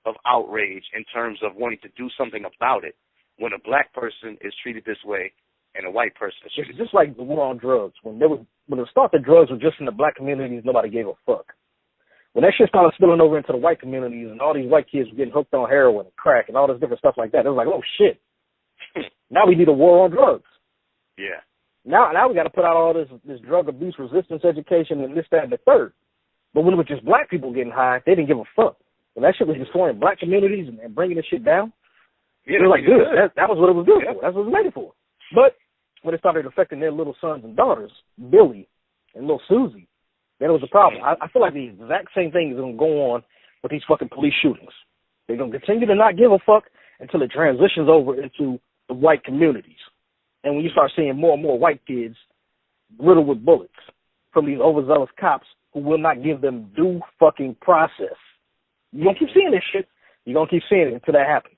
of outrage in terms of wanting to do something about it when a black person is treated this way and a white person is treated. It's just like the war on drugs. When it started, drugs were just in the black communities, nobody gave a fuck. When that shit started spilling over into the white communities and all these white kids were getting hooked on heroin and crack and all this different stuff like that, it was like, oh shit. Now we need a war on drugs. Yeah. Now we got to put out all this drug abuse resistance education and this, that, and the third. But when it was just black people getting high, they didn't give a fuck. When that shit was destroying black communities and bringing this shit down, it was like, good. That was what it was good for. That's what it was made for. But when it started affecting their little sons and daughters, Billy and little Susie, then it was a problem. I feel like the exact same thing is going to go on with these fucking police shootings. They're going to continue to not give a fuck, until it transitions over into the white communities. And when you start seeing more and more white kids riddled with bullets from these overzealous cops who will not give them due fucking process. You're going to keep seeing this shit. You're going to keep seeing it until that happens.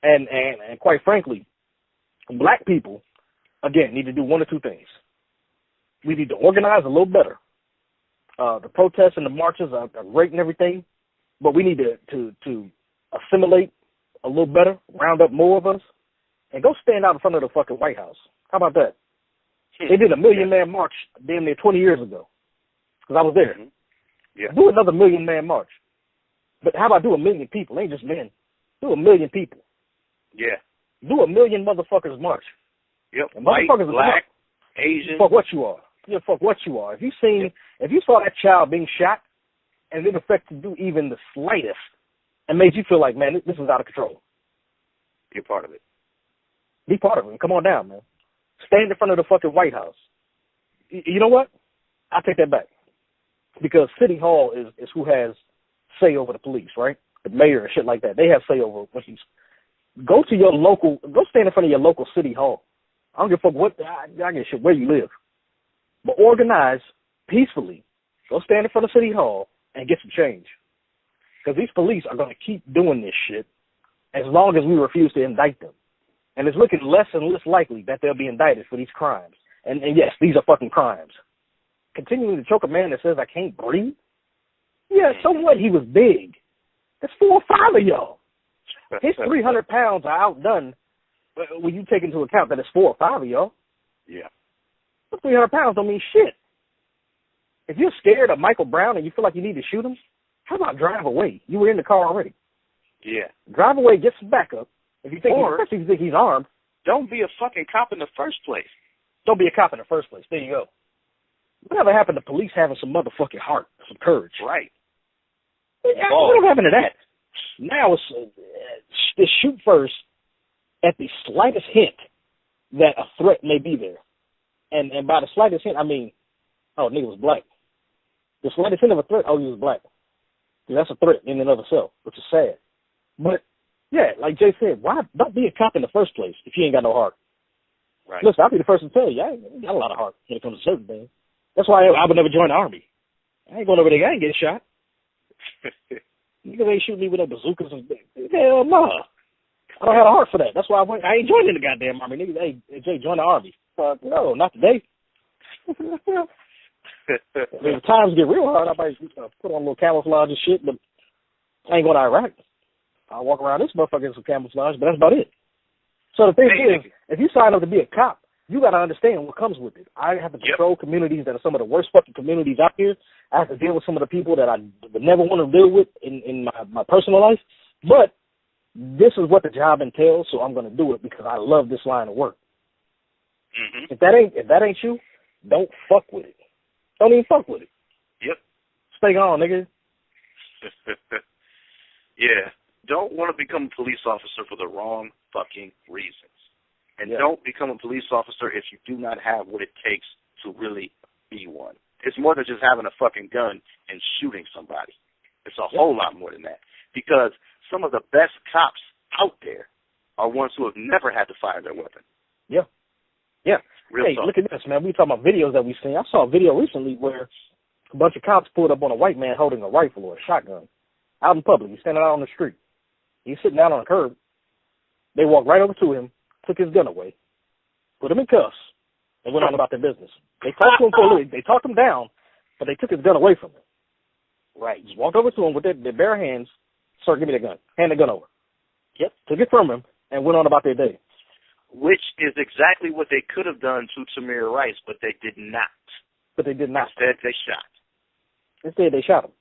And quite frankly, black people, again, need to do one or two things. We need to organize a little better. The protests and the marches are great and everything, but we need to assimilate a little better, round up more of us, and go stand out in front of the fucking White House. How about that? They did a 1 million man march damn near 20 years ago, because I was there. Yeah. Do another 1 million man march. But how about do 1 million people? Ain't just men. Do 1 million people. Yeah. Do 1 million motherfuckers march. Yep. And white, motherfuckers black, Asian. Fuck what you are. Yeah, fuck what you are. If you saw that child being shot and it affected you even the slightest and made you feel like, man, this is out of control. You're part of it. Be part of it. Come on down, man. Stand in front of the fucking White House. You know what? I take that back. Because City Hall is who has say over the police, right? The mayor and shit like that. They have say over what he's. Go stand in front of your local city hall. I don't give a fuck I give a shit where you live. But organize peacefully. Go stand in front of City Hall and get some change. Because these police are going to keep doing this shit as long as we refuse to indict them. And it's looking less and less likely that they'll be indicted for these crimes. And yes, these are fucking crimes. Continuing to choke a man that says, I can't breathe? Yeah, so what? He was big. That's 4 or 5 of y'all. His 300 pounds are outdone when you take into account that it's 4 or 5 of y'all. Yeah. But 300 pounds don't mean shit. If you're scared of Michael Brown and you feel like you need to shoot him, how about drive away? You were in the car already. Yeah. Drive away, get some backup. Especially if you think he's armed. Don't be a fucking cop in the first place. Don't be a cop in the first place. There you go. Whatever happened to police having some motherfucking heart, some courage? Right. Whatever happened to that? Now it's shoot first at the slightest hint that a threat may be there. And by the slightest hint, I mean, oh, nigga was black. The slightest hint of a threat, oh, he was black. That's a threat in and of itself, which is sad. But, yeah, like Jay said, why don't be a cop in the first place if you ain't got no heart? Right. Listen, I'll be the first to tell you, I ain't got a lot of heart when it comes to certain things. That's why I would never join the Army. I ain't going over there, I ain't getting shot. Niggas ain't shooting me with no bazookas and hell no. I don't have a heart for that. That's why I ain't joining the goddamn Army. Niggas, hey, Jay, join the Army. Fuck no, not today. When times get real hard, I might put on a little camouflage and shit, but I ain't going to Iraq. I'll walk around this motherfucker in some camouflage, but that's about it. So the thing is, if you sign up to be a cop, you got to understand what comes with it. I have to control communities that are some of the worst fucking communities out here. I have to deal with some of the people that I would never want to deal with in my personal life. But this is what the job entails, so I'm going to do it because I love this line of work. Mm-hmm. If that ain't you, don't fuck with it. Don't even fuck with it. Yep. Stay gone, nigga. Yeah. Don't want to become a police officer for the wrong fucking reasons. And don't become a police officer if you do not have what it takes to really be one. It's more than just having a fucking gun and shooting somebody. It's a whole lot more than that. Because some of the best cops out there are ones who have never had to fire their weapon. Yeah. Yeah. Real hey, talk. Look at this, man. We talking about videos that we've seen. I saw a video recently where a bunch of cops pulled up on a white man holding a rifle or a shotgun out in public. He's standing out on the street. He's sitting down on a curb. They walked right over to him, took his gun away, put him in cuffs, and went on about their business. They talked to him for a little. They talked him down, but they took his gun away from him. Right. Just walked over to him with their bare hands. Sir, give me the gun. Hand the gun over. Yep. Took it from him and went on about their day. Which is exactly what they could have done to Tamir Rice, but they did not. Instead, they shot. Instead, they shot him.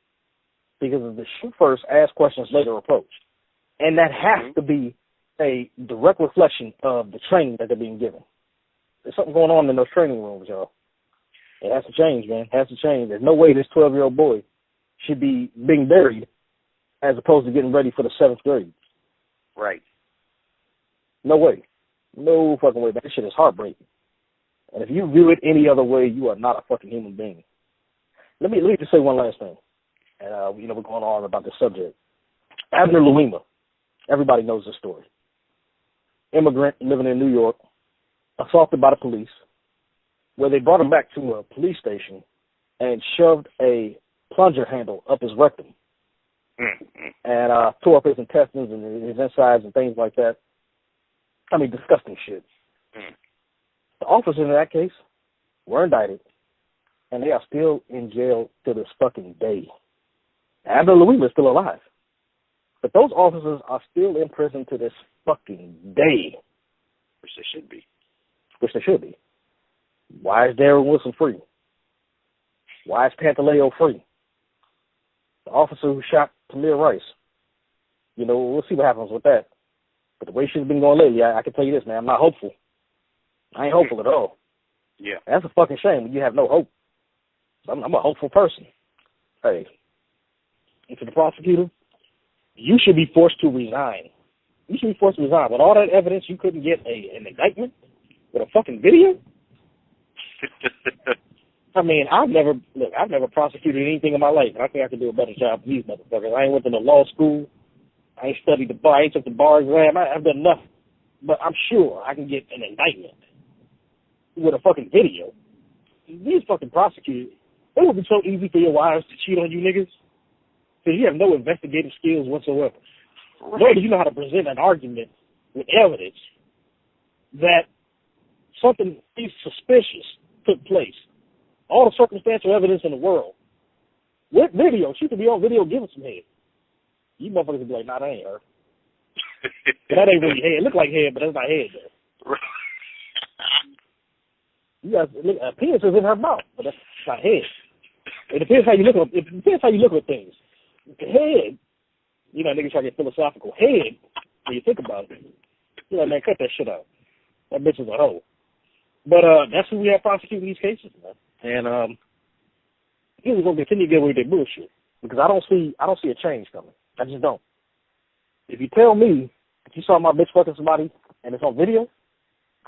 Because of the shoot first, ask questions later approach. And that has to be a direct reflection of the training that they're being given. There's something going on in those training rooms, y'all. It has to change, man. It has to change. There's no way this 12-year-old boy should be being buried as opposed to getting ready for the 7th grade. Right. No way. No fucking way. That shit is heartbreaking. And if you view it any other way, you are not a fucking human being. Let me just say one last thing. And, we're going on about this subject. Abner Louima. Everybody knows the story. Immigrant living in New York, assaulted by the police, where they brought him back to a police station and shoved a plunger handle up his rectum and tore up his intestines and his insides and things like that. I mean, disgusting shit. The officers in that case were indicted, and they are still in jail to this fucking day. Abner Louis is still alive. But those officers are still in prison to this fucking day. Which they should be. Which they should be. Why is Darren Wilson free? Why is Pantaleo free? The officer who shot Tamir Rice. You know, we'll see what happens with that. But the way she's been going lately, I can tell you this, man, I'm not hopeful. I ain't hopeful at all. Yeah. That's a fucking shame when you have no hope. I'm a hopeful person. Hey, and to the prosecutor, you should be forced to resign. You should be forced to resign. With all that evidence, you couldn't get an indictment with a fucking video? I mean, I've never prosecuted anything in my life, and I think I could do a better job than these motherfuckers. I ain't went to no law school. I ain't studied the bar. I ain't took the bar exam. I've done nothing. But I'm sure I can get an indictment with a fucking video. These fucking prosecutors, it would be so easy for your wives to cheat on you niggas because you have no investigative skills whatsoever. Right. Nor do you know how to present an argument with evidence that something suspicious took place. All the circumstantial evidence in the world. With video, she could be on video giving some head. You motherfuckers would be like, nah, that ain't her. That ain't really head. It look like head, but that's not head, though. You guys, look, a penis is in her mouth, but that's not head. It depends how you look at it. Depends how you look at things. The head, you know, niggas try to get philosophical. Head, when you think about it, you're like, man, cut that shit out. That bitch is a hoe. But that's who we have prosecuting these cases, man. And he's gonna continue to get away with their bullshit because I don't see a change coming. I just don't. If you tell me that you saw my bitch fucking somebody and it's on video,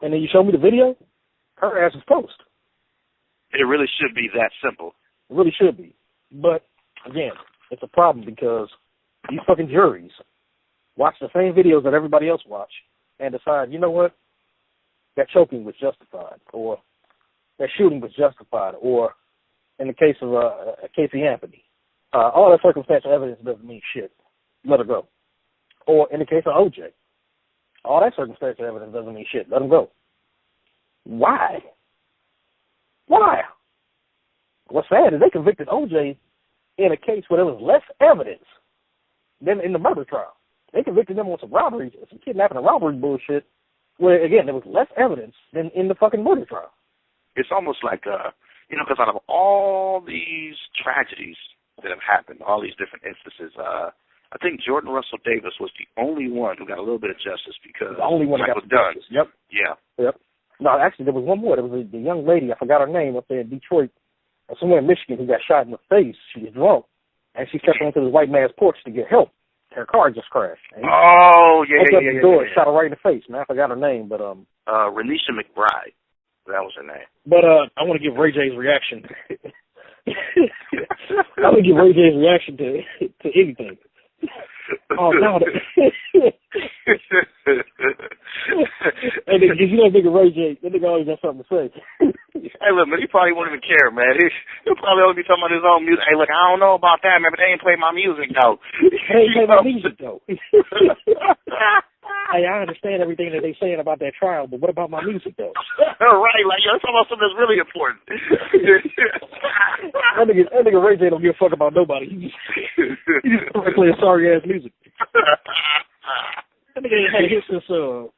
and then you show me the video, her ass is toast. It really should be that simple. It really should be. But again, it's a problem because these fucking juries watch the same videos that everybody else watch and decide, you know what, that choking was justified, or that shooting was justified, or in the case of Casey Anthony, all that circumstantial evidence doesn't mean shit. Let her go. Or in the case of OJ, all that circumstantial evidence doesn't mean shit. Let him go. Why? Why? What's sad is they convicted OJ in a case where there was less evidence than in the murder trial. They convicted them on some robbery, some kidnapping and robbery bullshit, where, again, there was less evidence than in the fucking murder trial. It's almost like, because out of all these tragedies that have happened, all these different instances, I think Jordan Russell Davis was the only one who got a little bit of justice because the only one Michael got justice. Yep. Yeah. Yep. No, actually, there was one more. There was the young lady, I forgot her name, up there in Detroit, or somewhere in Michigan, who got shot in the face. She was drunk, and she stepped onto this white man's porch to get help. Her car just crashed. Oh, yeah, the door, shot her right in the face, man. I forgot her name, but Renisha McBride. That was her name. But I want to give Ray J's reaction. I want to give Ray J's reaction to anything. Oh no! And then, you know, nigga Ray J, that nigga always got something to say. Hey, look, man, he probably won't even care, man. He'll probably only be talking about his own music. Hey, look, I don't know about that, man, but they ain't play my music though. They ain't play my music though. Hey, I understand everything that they saying about that trial, but what about my music though? Right, like you're talking about something that's really important. that nigga Ray J don't give a fuck about nobody. He just playing sorry ass music. That nigga ain't had a hit since God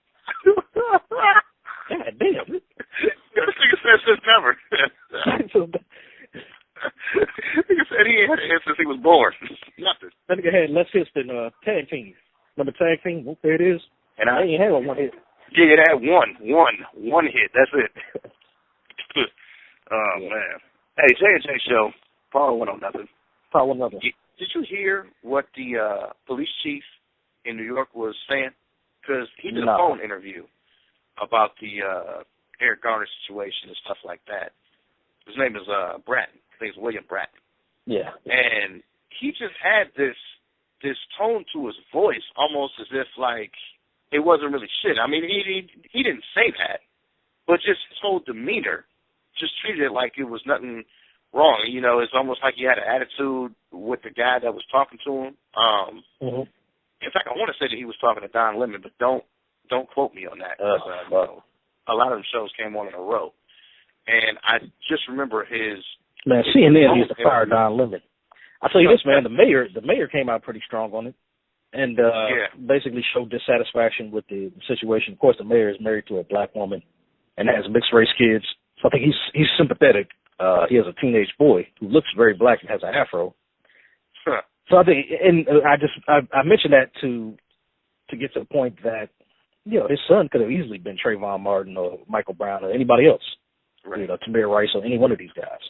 damn. This nigga said since never. Nigga said he ain't had a hit since he was born. Nothing. That nigga had less hits than Tag Team. Remember Tag Team? There it is. And I ain't had one hit. Yeah, that had one hit. That's it. Oh yeah. Man. Hey, J&J Show. Paul went on nothing. Paul went on nothing. Did you hear what the police chief in New York was saying? Because he did a phone interview about the Eric Garner situation and stuff like that. His name is Bratton. I think it's William Bratton. Yeah. And he just had this this tone to his voice, almost as if like it wasn't really shit. I mean, he didn't say that, but just his whole demeanor just treated it like it was nothing wrong. You know, it's almost like he had an attitude with the guy that was talking to him. In fact, I want to say that he was talking to Don Lemon, but don't quote me on that. You know, a lot of them shows came on in a row, and I just remember his CNN used to fire Don Lemon. I'll tell you this, man. The mayor came out pretty strong on it, and basically showed dissatisfaction with the situation. Of course, the mayor is married to a black woman and has mixed race kids, so I think he's sympathetic. He has a teenage boy who looks very black and has an afro. Sure. So I think, and I mentioned that to get to the point that, you know, his son could have easily been Trayvon Martin or Michael Brown or anybody else, right. You know, Tamir Rice or any one of these guys.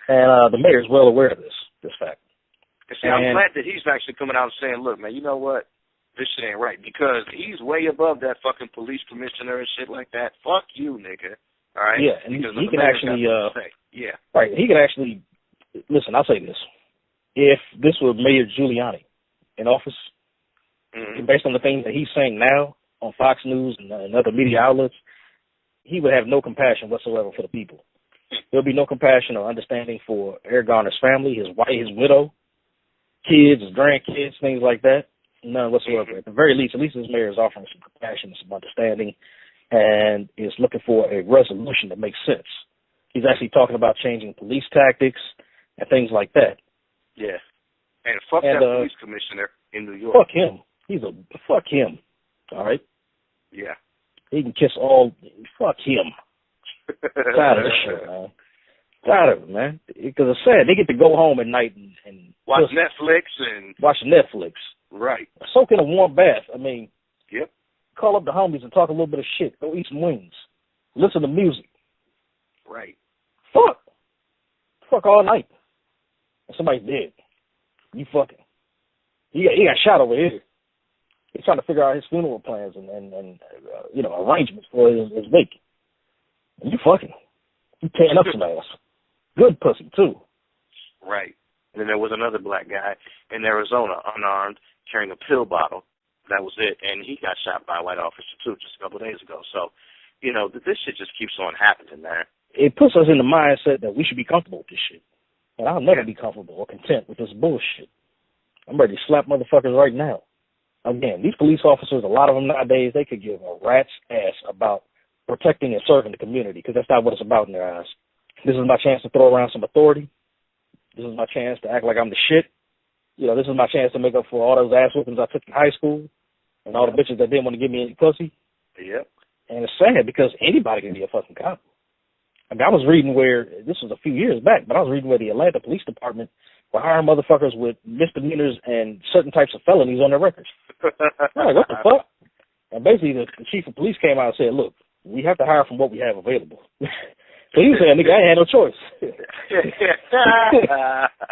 And the mayor is well aware of this fact. See, I'm glad that he's actually coming out and saying, look, man, you know what? This shit ain't right. Because he's way above that fucking police commissioner and shit like that. Fuck you, nigga. All right? Yeah, and he can actually, right, he can actually, listen, I'll say this. If this were Mayor Giuliani in office, based on the things that he's saying now on Fox News and other media outlets, he would have no compassion whatsoever for the people. There'll be no compassion or understanding for Eric Garner's family, his wife, his widow, kids, his grandkids, things like that. None whatsoever. At the very least, at least this mayor is offering some compassion, some understanding, and is looking for a resolution that makes sense. He's actually talking about changing police tactics and things like that. Yeah. And fuck that police commissioner in New York. Fuck him. Fuck him. All right? Yeah. He can kiss fuck him. Tired of this shit, man. Tired of it, man. Because it's sad. They get to go home at night and watch Netflix and... Watch Netflix. Right. Soak in a warm bath. I mean... Yep. Call up the homies and talk a little bit of shit. Go eat some wings. Listen to music. Right. Fuck all night. And somebody's dead. You fucking. He got shot over here. He's trying to figure out his funeral plans and you know, arrangements for his wake. And you fucking. You tearing up some ass. Good pussy, too. Right. And then there was another black guy in Arizona, unarmed, carrying a pill bottle. That was it. And he got shot by a white officer, too, just a couple of days ago. So, you know, this shit just keeps on happening, man. It puts us in the mindset that we should be comfortable with this shit. And I'll never be comfortable or content with this bullshit. I'm ready to slap motherfuckers right now. Again, these police officers, a lot of them nowadays, they could give a rat's ass about protecting and serving the community, because that's not what it's about in their eyes. This is my chance to throw around some authority. This is my chance to act like I'm the shit. You know, this is my chance to make up for all those ass whoopings I took in high school and all the bitches that didn't want to give me any pussy. Yep. And it's sad because anybody can be a fucking cop. I mean, I was reading where, this was a few years back, but I was reading where the Atlanta Police Department were hiring motherfuckers with misdemeanors and certain types of felonies on their records. I'm like, what the fuck? And basically the chief of police came out and said, look, we have to hire from what we have available. So he said, nigga, I ain't had no choice.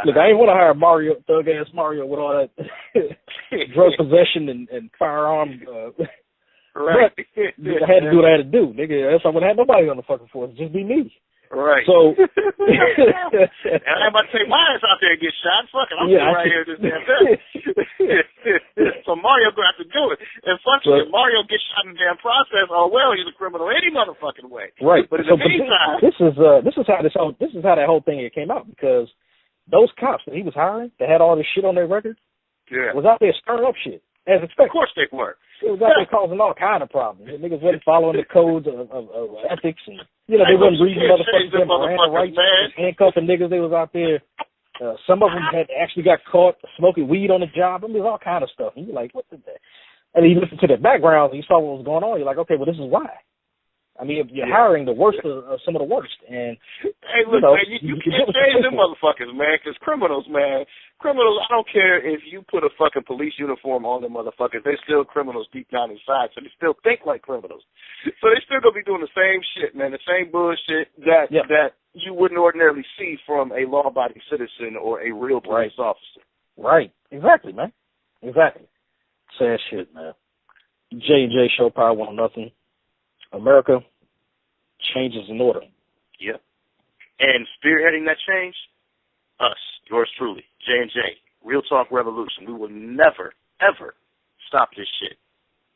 Look, I ain't want to hire Mario, thug-ass Mario with all that drug possession and firearm. Right. I had to do what I had to do, nigga. Else I wouldn't have nobody on the fucking force. Just be me. Right. So, and I ain't about to take my ass out there and get shot. Fuck it, I'm right here this damn thing. So Mario gonna have to do it. And fuck it, if Mario gets shot in the damn process, oh well, he's a criminal any motherfucking way. Right. But in the meantime, this is how that whole thing came out, because those cops that he was hiring that had all this shit on their record was out there stirring up shit as expected. Of course they were. It was out there causing all kind of problems. The niggas wasn't following the codes of ethics, and you know they wasn't reading motherfuckers' rights, handcuffing niggas. They was out there. Some of them had actually got caught smoking weed on the job. I mean, there's all kind of stuff. And you're like, what the? And then you listen to their backgrounds and you saw what was going on. You're like, okay, well, this is why. I mean, you're hiring the worst of some of the worst. And hey, look, man, you can't change them motherfuckers, man, because criminals, I don't care if you put a fucking police uniform on them motherfuckers. They're still criminals deep down inside, so they still think like criminals. So they still gonna be doing the same shit, man, the same bullshit that you wouldn't ordinarily see from a law-abiding citizen or a real police officer. Right. Exactly, man. Exactly. Sad shit, man. J&J Show, Power 1-0. America, change is in order. Yep. And spearheading that change, us, yours truly, J&J, Real Talk Revolution. We will never, ever stop this shit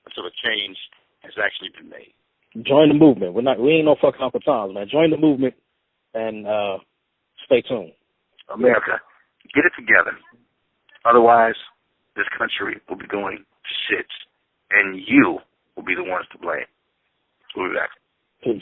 until a change has actually been made. Join the movement. We ain't no fucking Uncle Toms, man. Join the movement and stay tuned. America, get it together. Otherwise, this country will be going to shit, and you will be the ones to blame. We'll be back. Peace.